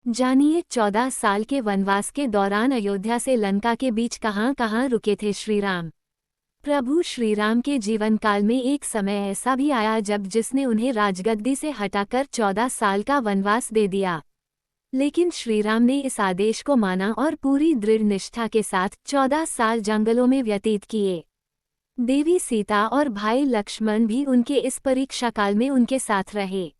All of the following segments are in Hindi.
जानिए 14 साल के वनवास के दौरान अयोध्या से लंका के बीच कहाँ कहाँ रुके थे श्रीराम। प्रभु श्रीराम के जीवन काल में एक समय ऐसा भी आया जब जिसने उन्हें राजगद्दी से हटाकर 14 साल का वनवास दे दिया। लेकिन श्रीराम ने इस आदेश को माना और पूरी दृढ़ निष्ठा के साथ 14 साल जंगलों में व्यतीत किए। देवी सीता और भाई लक्ष्मण भी उनके इस परीक्षा काल में उनके साथ रहे।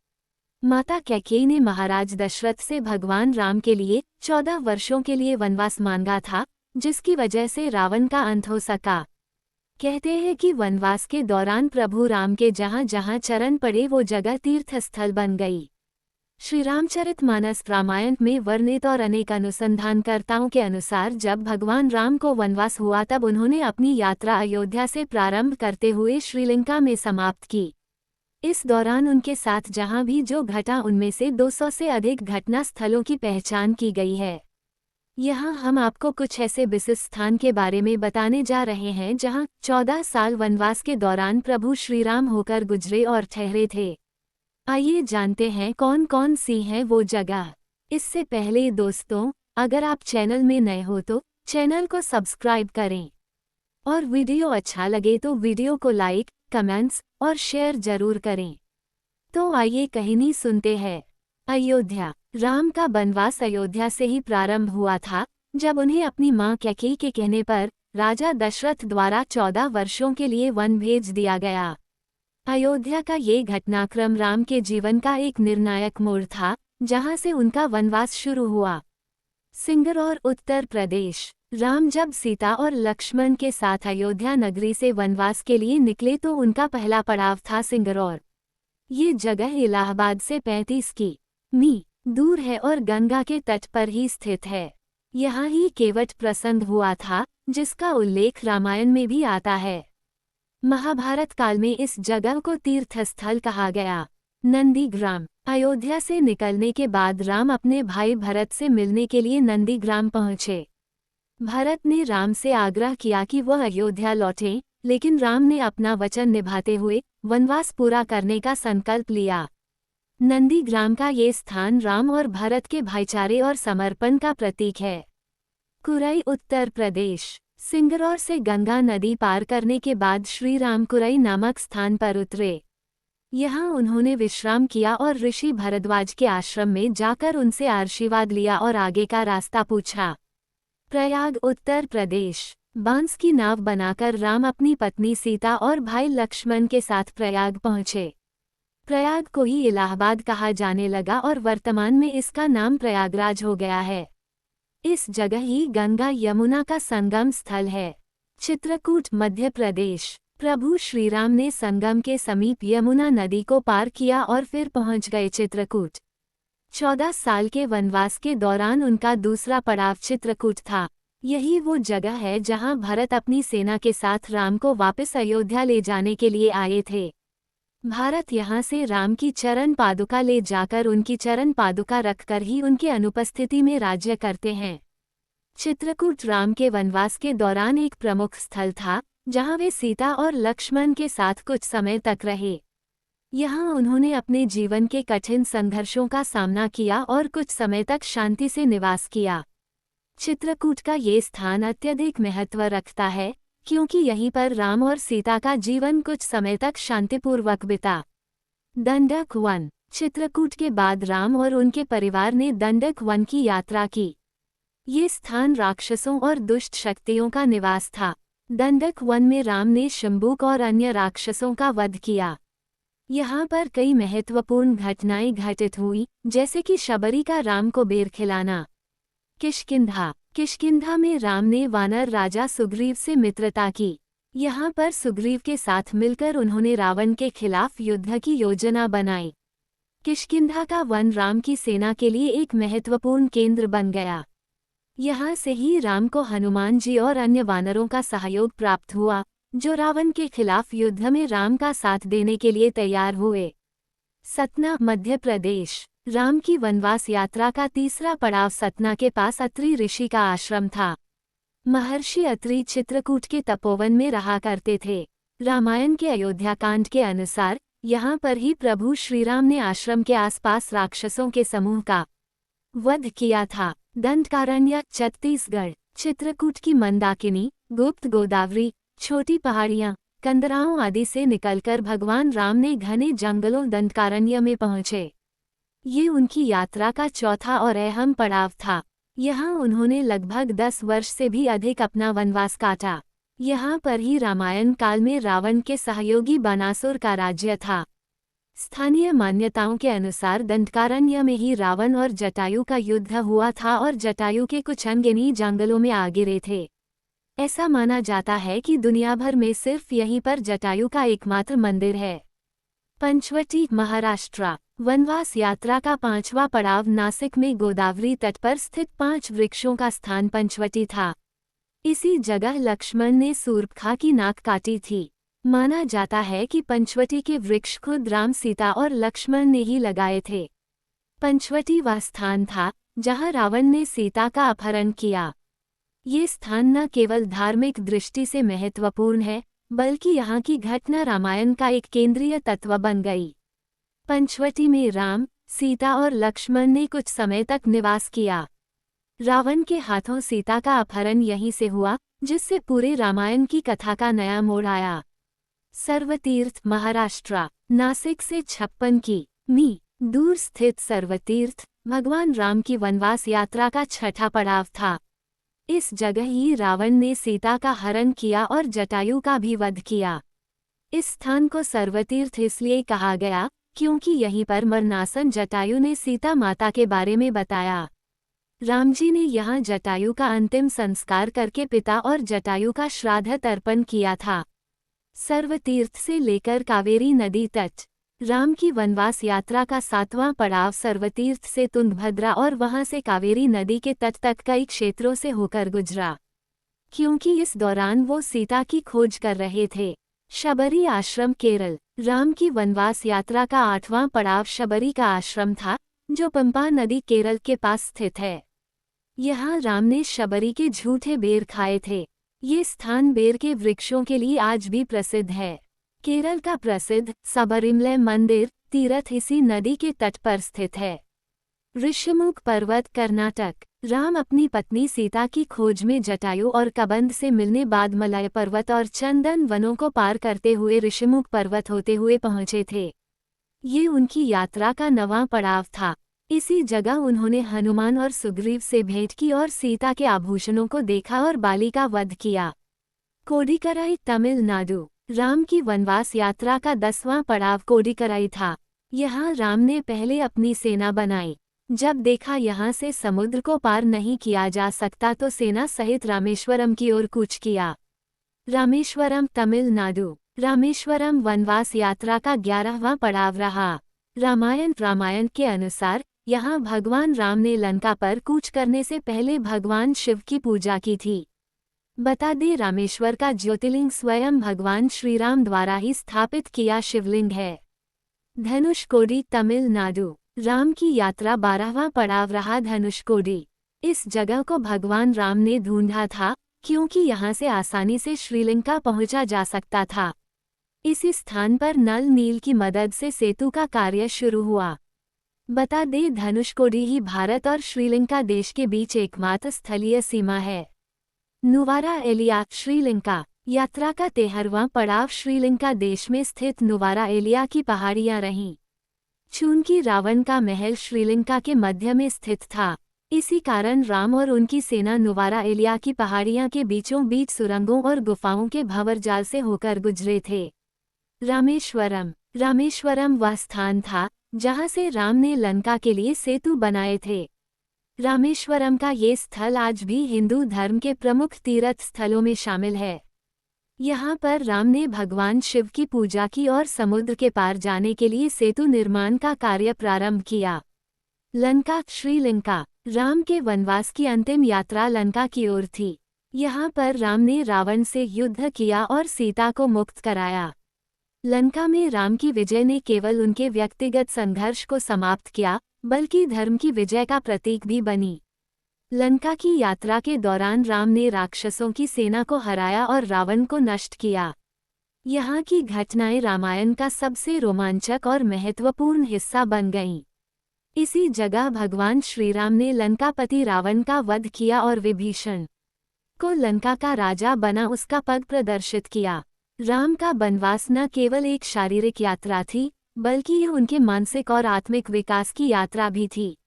माता कैकेयी ने महाराज दशरथ से भगवान राम के लिए 14 वर्षों के लिए वनवास मांगा था, जिसकी वजह से रावण का अंत हो सका। कहते हैं कि वनवास के दौरान प्रभु राम के जहाँ जहाँ चरण पड़े वो जगह तीर्थ स्थल बन गई। श्री रामचरितमानस रामायण में वर्णित और अनेक अनुसंधानकर्ताओं के अनुसार जब भगवान राम को वनवास हुआ तब उन्होंने अपनी यात्रा अयोध्या से प्रारंभ करते हुए श्रीलंका में समाप्त की। इस दौरान उनके साथ जहां भी जो घटा उनमें से 200 से अधिक घटना स्थलों की पहचान की गई है। यहाँ हम आपको कुछ ऐसे विशिष्ट स्थान के बारे में बताने जा रहे हैं जहां 14 साल वनवास के दौरान प्रभु श्रीराम होकर गुजरे और ठहरे थे। आइए जानते हैं कौन कौन सी हैं वो जगह। इससे पहले दोस्तों, अगर आप चैनल में नए हो तो चैनल को सब्सक्राइब करें और वीडियो अच्छा लगे तो वीडियो को लाइक, कमेंट्स और शेयर जरूर करें। तो आइए कहानी सुनते हैं। अयोध्या। राम का वनवास अयोध्या से ही प्रारंभ हुआ था, जब उन्हें अपनी मां कैकेयी के कहने पर राजा दशरथ द्वारा 14 वर्षों के लिए वन भेज दिया गया। अयोध्या का ये घटनाक्रम राम के जीवन का एक निर्णायक मोड़ था, जहां से उनका वनवास शुरू हुआ। सिंगरौर, उत्तर प्रदेश। राम जब सीता और लक्ष्मण के साथ अयोध्या नगरी से वनवास के लिए निकले तो उनका पहला पड़ाव था सिंगरौर। ये जगह इलाहाबाद से 35 कि.मी. दूर है और गंगा के तट पर ही स्थित है। यहाँ ही केवट प्रसंग हुआ था, जिसका उल्लेख रामायण में भी आता है। महाभारत काल में इस जगह को तीर्थस्थल कहा गया। नंदीग्राम। अयोध्या से निकलने के बाद राम अपने भाई भरत से मिलने के लिए नंदीग्राम पहुँचे। भरत ने राम से आग्रह किया कि वह अयोध्या लौटें, लेकिन राम ने अपना वचन निभाते हुए वनवास पूरा करने का संकल्प लिया। नंदीग्राम का ये स्थान राम और भरत के भाईचारे और समर्पण का प्रतीक है। कुरई, उत्तर प्रदेश। सिंगरौर से गंगा नदी पार करने के बाद श्री राम कुरई नामक स्थान पर उतरे। यहाँ उन्होंने विश्राम किया और ऋषि भरद्वाज के आश्रम में जाकर उनसे आशीर्वाद लिया और आगे का रास्ता पूछा। प्रयाग, उत्तर प्रदेश। बांस की नाव बनाकर राम अपनी पत्नी सीता और भाई लक्ष्मण के साथ प्रयाग पहुँचे। प्रयाग को ही इलाहाबाद कहा जाने लगा और वर्तमान में इसका नाम प्रयागराज हो गया है। इस जगह ही गंगा यमुना का संगम स्थल है। चित्रकूट, मध्य प्रदेश। प्रभु श्रीराम ने संगम के समीप यमुना नदी को पार किया और फिर पहुंच गए चित्रकूट। 14 साल के वनवास के दौरान उनका दूसरा पड़ाव चित्रकूट था। यही वो जगह है जहां भरत अपनी सेना के साथ राम को वापस अयोध्या ले जाने के लिए आए थे। भारत यहां से राम की चरण पादुका ले जाकर उनकी चरण पादुका रखकर ही उनके अनुपस्थिति में राज्य करते हैं। चित्रकूट राम के वनवास के दौरान एक प्रमुख स्थल था, जहां वे सीता और लक्ष्मण के साथ कुछ समय तक रहे। यहाँ उन्होंने अपने जीवन के कठिन संघर्षों का सामना किया और कुछ समय तक शांति से निवास किया। चित्रकूट का ये स्थान अत्यधिक महत्व रखता है, क्योंकि यहीं पर राम और सीता का जीवन कुछ समय तक शांतिपूर्वक बिता। दंडक वन। चित्रकूट के बाद राम और उनके परिवार ने दंडक वन की यात्रा की। ये स्थान राक्षसों और दुष्ट शक्तियों का निवास था। दंडक वन में राम ने शंबुक और अन्य राक्षसों का वध किया। यहाँ पर कई महत्वपूर्ण घटनाएं घटित हुई, जैसे कि शबरी का राम को बेर खिलाना। किष्किंधा। किष्किंधा में राम ने वानर राजा सुग्रीव से मित्रता की। यहाँ पर सुग्रीव के साथ मिलकर उन्होंने रावण के खिलाफ युद्ध की योजना बनाई। किष्किंधा का वन राम की सेना के लिए एक महत्वपूर्ण केंद्र बन गया। यहाँ से ही राम को हनुमान जी और अन्य वानरों का सहयोग प्राप्त हुआ, जो रावण के खिलाफ युद्ध में राम का साथ देने के लिए तैयार हुए। सतना, मध्य प्रदेश। राम की वनवास यात्रा का तीसरा पड़ाव सतना के पास अत्रि ऋषि का आश्रम था। महर्षि अत्रि चित्रकूट के तपोवन में रहा करते थे। रामायण के अयोध्या कांड के अनुसार यहाँ पर ही प्रभु श्रीराम ने आश्रम के आसपास राक्षसों के समूह का वध किया था। दंडकारण्य छत्तीसगढ़। चित्रकूट की मंदाकिनी, गुप्त गोदावरी, छोटी पहाड़ियां, कंदराओं आदि से निकलकर भगवान राम ने घने जंगलों दंडकारण्य में पहुंचे। ये उनकी यात्रा का चौथा और अहम पड़ाव था। यहाँ उन्होंने लगभग 10 वर्ष से भी अधिक अपना वनवास काटा। यहाँ पर ही रामायण काल में रावण के सहयोगी बनासुर का राज्य था। स्थानीय मान्यताओं के अनुसार दंडकारण्य में ही रावण और जटायु का युद्ध हुआ था और जटायु के कुछ अंगनी जंगलों में आ गिरे थे। ऐसा माना जाता है कि दुनिया भर में सिर्फ यहीं पर जटायु का एकमात्र मंदिर है। पंचवटी, महाराष्ट्र। वनवास यात्रा का 5वां पड़ाव नासिक में गोदावरी तट पर स्थित 5 वृक्षों का स्थान पंचवटी था। इसी जगह लक्ष्मण ने शूर्पणखा की नाक काटी थी। माना जाता है कि पंचवटी के वृक्ष खुद राम, सीता और लक्ष्मण ने ही लगाए थे। पंचवटी वह स्थान था जहां रावण ने सीता का अपहरण किया। ये स्थान न केवल धार्मिक दृष्टि से महत्वपूर्ण है, बल्कि यहाँ की घटना रामायण का एक केंद्रीय तत्व बन गई। पंचवटी में राम, सीता और लक्ष्मण ने कुछ समय तक निवास किया। रावण के हाथों सीता का अपहरण यहीं से हुआ, जिससे पूरे रामायण की कथा का नया मोड़ आया। सर्वतीर्थ, महाराष्ट्र। नासिक से 56 कि.मी. दूर स्थित सर्वतीर्थ भगवान राम की वनवास यात्रा का छठा पड़ाव था। इस जगह ही रावण ने सीता का हरण किया और जटायु का भी वध किया। इस स्थान को सर्वतीर्थ इसलिए कहा गया क्योंकि यहीं पर मरणासन जटायु ने सीता माता के बारे में बताया। रामजी ने यहाँ जटायु का अंतिम संस्कार करके पिता और जटायु का श्राद्ध तर्पण किया था। सर्वतीर्थ से लेकर कावेरी नदी तट। राम की वनवास यात्रा का 7वां पड़ाव सर्वतीर्थ से तुंगभद्रा और वहां से कावेरी नदी के तट तक कई क्षेत्रों से होकर गुजरा, क्योंकि इस दौरान वो सीता की खोज कर रहे थे। शबरी आश्रम, केरल। राम की वनवास यात्रा का 8वां पड़ाव शबरी का आश्रम था, जो पंपा नदी, केरल के पास स्थित है। यहाँ राम ने शबरी के झूठे बेर खाए थे। ये स्थान बेर के वृक्षों के लिए आज भी प्रसिद्ध है। केरल का प्रसिद्ध सबरीमलै मंदिर तीर्थ इसी नदी के तट पर स्थित है। ऋषिमुख पर्वत, कर्नाटक। राम अपनी पत्नी सीता की खोज में जटायु और कबंध से मिलने बाद मलय पर्वत और चंदन वनों को पार करते हुए ऋषिमुख पर्वत होते हुए पहुंचे थे। ये उनकी यात्रा का 9वां पड़ाव था। इसी जगह उन्होंने हनुमान और सुग्रीव से भेंट की और सीता के आभूषणों को देखा और बाली का वध किया। कोडिकराई, तमिलनाडु। राम की वनवास यात्रा का 10वां पड़ाव कोडिकराई था। यहाँ राम ने पहले अपनी सेना बनाई। जब देखा यहाँ से समुद्र को पार नहीं किया जा सकता तो सेना सहित रामेश्वरम की ओर कूच किया। रामेश्वरम, तमिलनाडु। रामेश्वरम वनवास यात्रा का 11वां पड़ाव रहा। रामायण के अनुसार यहाँ भगवान राम ने लंका पर कूच करने से पहले भगवान शिव की पूजा की थी। बता दें, रामेश्वर का ज्योतिर्लिंग स्वयं भगवान श्रीराम द्वारा ही स्थापित किया शिवलिंग है। धनुषकोडी, तमिलनाडु। राम की यात्रा 12वां पड़ाव रहा धनुषकोडी। इस जगह को भगवान राम ने ढूंढा था क्योंकि यहाँ से आसानी से श्रीलंका पहुंचा जा सकता था। इसी स्थान पर नल नील की मदद से सेतु का कार्य शुरू हुआ। बता दें, धनुषकोडी ही भारत और श्रीलंका देश के बीच एकमात्र स्थलीय सीमा है। नुवारा एलिया, श्रीलंका। यात्रा का 13वां पड़ाव श्रीलंका देश में स्थित नुवारा एलिया की पहाड़ियां रहीं। चूंकि रावण का महल श्रीलंका के मध्य में स्थित था, इसी कारण राम और उनकी सेना नुवारा एलिया की पहाड़ियां के बीचों बीच सुरंगों और गुफाओं के भंवरजाल से होकर गुजरे थे। रामेश्वरम वह स्थान था जहां से राम ने लंका के लिए सेतु बनाए थे। रामेश्वरम का ये स्थल आज भी हिंदू धर्म के प्रमुख तीर्थ स्थलों में शामिल है। यहाँ पर राम ने भगवान शिव की पूजा की और समुद्र के पार जाने के लिए सेतु निर्माण का कार्य प्रारंभ किया। लंका, श्रीलंका। राम के वनवास की अंतिम यात्रा लंका की ओर थी। यहाँ पर राम ने रावण से युद्ध किया और सीता को मुक्त कराया। लंका में राम की विजय ने केवल उनके व्यक्तिगत संघर्ष को समाप्त किया, बल्कि धर्म की विजय का प्रतीक भी बनी। लंका की यात्रा के दौरान राम ने राक्षसों की सेना को हराया और रावण को नष्ट किया। यहाँ की घटनाएं रामायण का सबसे रोमांचक और महत्वपूर्ण हिस्सा बन गईं। इसी जगह भगवान श्रीराम ने लंकापति रावण का वध किया और विभीषण को लंका का राजा बना उसका पग प्रदर्शित किया। राम का वनवास न केवल एक शारीरिक यात्रा थी, बल्कि यह उनके मानसिक और आत्मिक विकास की यात्रा भी थी।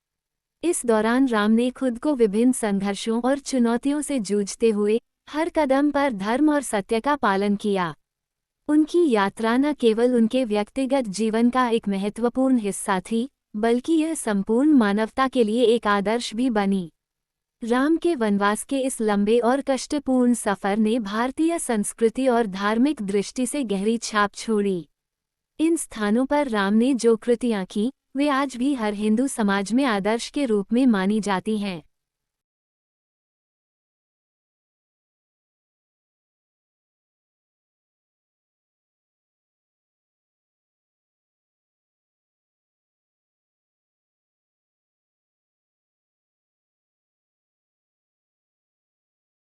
इस दौरान राम ने खुद को विभिन्न संघर्षों और चुनौतियों से जूझते हुए हर कदम पर धर्म और सत्य का पालन किया। उनकी यात्रा न केवल उनके व्यक्तिगत जीवन का एक महत्वपूर्ण हिस्सा थी, बल्कि यह संपूर्ण मानवता के लिए एक आदर्श भी बनी। राम के वनवास के इस लंबे और कष्टपूर्ण सफर ने भारतीय संस्कृति और धार्मिक दृष्टि से गहरी छाप छोड़ी। इन स्थानों पर राम ने जो कृतियां की, वे आज भी हर हिंदू समाज में आदर्श के रूप में मानी जाती हैं।